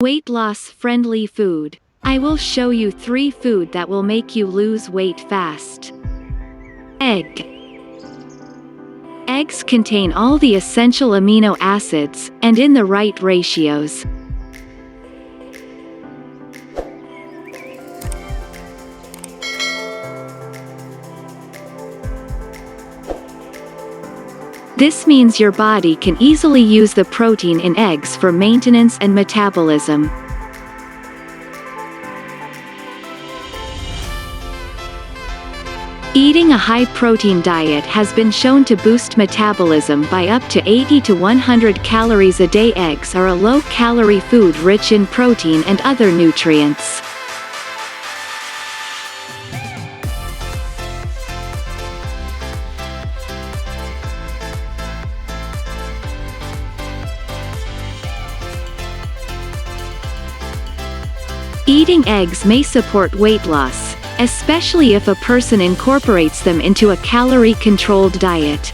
Weight loss friendly food. I will show you 3 food that will make you lose weight fast. Egg. Eggs contain all the essential amino acids, and in the right ratios. This means your body can easily use the protein in eggs for maintenance and metabolism. Eating a high-protein diet has been shown to boost metabolism by up to 80 to 100 calories a day. Eggs are a low-calorie food rich in protein and other nutrients. Eating eggs may support weight loss, especially if a person incorporates them into a calorie-controlled diet.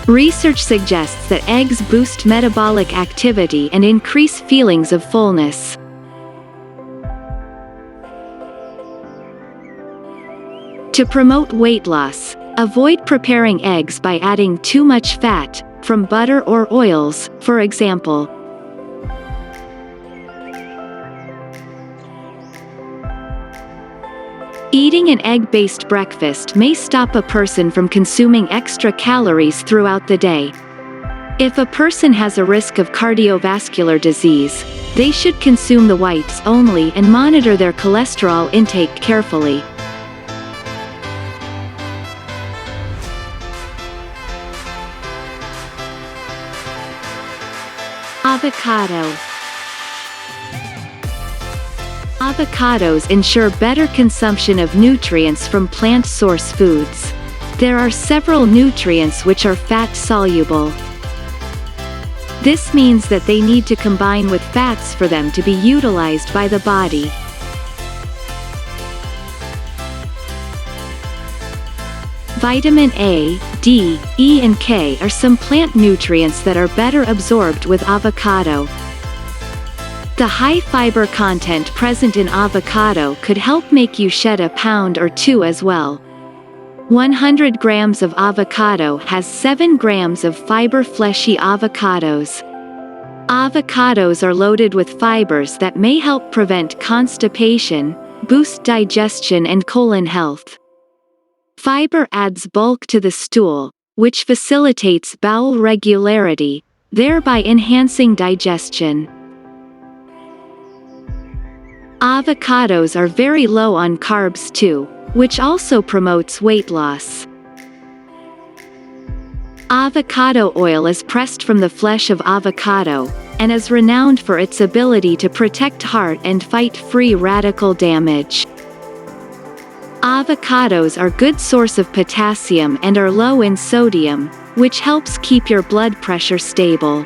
Research suggests that eggs boost metabolic activity and increase feelings of fullness. To promote weight loss, avoid preparing eggs by adding too much fat, from butter or oils, for example. Eating an egg-based breakfast may stop a person from consuming extra calories throughout the day. If a person has a risk of cardiovascular disease, they should consume the whites only and monitor their cholesterol intake carefully. Avocado. Avocados ensure better consumption of nutrients from plant source foods. There are several nutrients which are fat-soluble. This means that they need to combine with fats for them to be utilized by the body. Vitamin A, D, E and K are some plant nutrients that are better absorbed with avocado. The high fiber content present in avocado could help make you shed a pound or 2 as well. 100 grams of avocado has 7 grams of fiber. Fleshy avocados. Avocados are loaded with fibers that may help prevent constipation, boost digestion and colon health. Fiber adds bulk to the stool, which facilitates bowel regularity, thereby enhancing digestion. Avocados are very low on carbs too, which also promotes weight loss. Avocado oil is pressed from the flesh of avocado, and is renowned for its ability to protect heart and fight free radical damage. Avocados are good source of potassium and are low in sodium, which helps keep your blood pressure stable.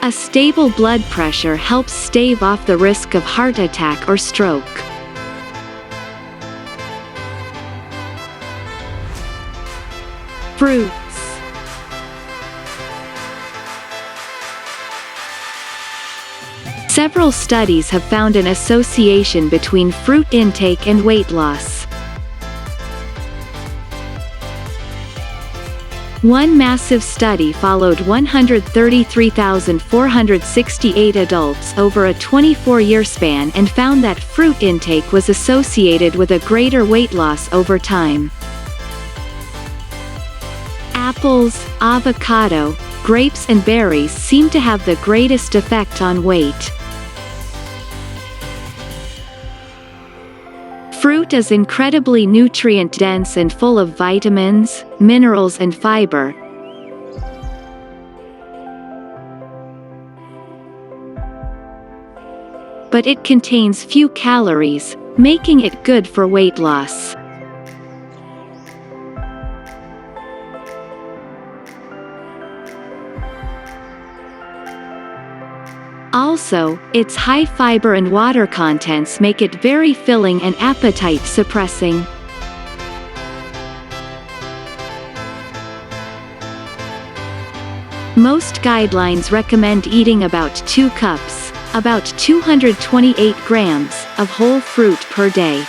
A stable blood pressure helps stave off the risk of heart attack or stroke. Fruits. Several studies have found an association between fruit intake and weight loss. One massive study followed 133,468 adults over a 24-year span and found that fruit intake was associated with a greater weight loss over time. Apples, avocado, grapes and berries seem to have the greatest effect on weight. Fruit is incredibly nutrient-dense and full of vitamins, minerals and fiber. But it contains few calories, making it good for weight loss. Also, its high fiber and water contents make it very filling and appetite-suppressing. Most guidelines recommend eating about 2 cups, about 228 grams, of whole fruit per day.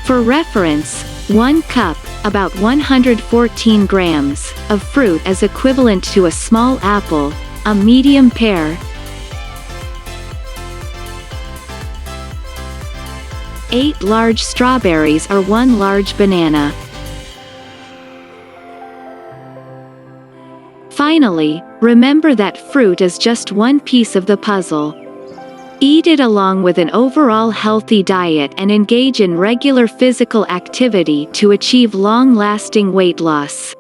For reference, 1 cup, about 114 grams, of fruit is equivalent to a small apple, a medium pear, 8 large strawberries or 1 large banana. Finally, remember that fruit is just one piece of the puzzle. Eat it along with an overall healthy diet and engage in regular physical activity to achieve long-lasting weight loss.